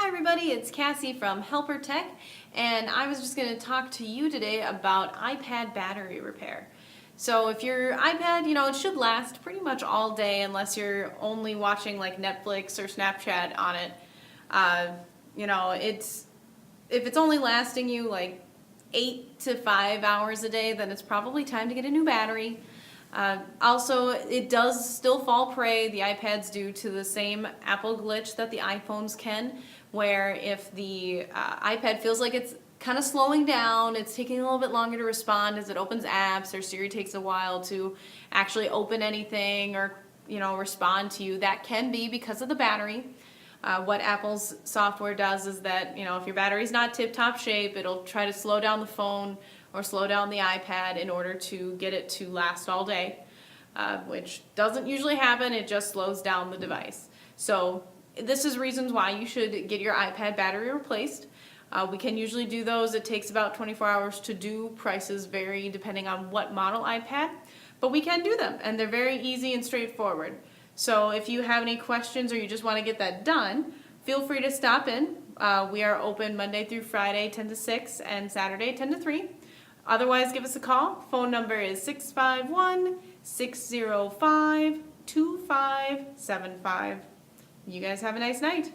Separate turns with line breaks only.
everybody, it's Cassie from HelperTech, and I was just going to talk to you today about iPad battery repair. So if your iPad, it should last pretty much all day unless you're only watching like Netflix or Snapchat on it. If it's only lasting you like 8 to 5 hours a day, then it's probably time to get a new battery. Also, it does still fall prey, the iPads do, to the same Apple glitch that the iPhones can, where if the iPad feels like it's kind of slowing down, it's taking a little bit longer to respond as it opens apps, or Siri takes a while to actually open anything or respond to you, that can be because of the battery. What Apple's software does is that, if your battery's not tip-top shape, it'll try to slow down the phone or slow down the iPad in order to get it to last all day, which doesn't usually happen. It just slows down the device. So this is reasons why you should get your iPad battery replaced. We can usually do those. It takes about 24 hours to do. Prices vary depending on what model iPad, but we can do them, and they're very easy and straightforward. So if you have any questions or you just want to get that done, feel free to stop in. We are open Monday through Friday 10 to 6 and Saturday 10 to 3. Otherwise, give us a call. Phone number is 651-605-2575. You guys have a nice night.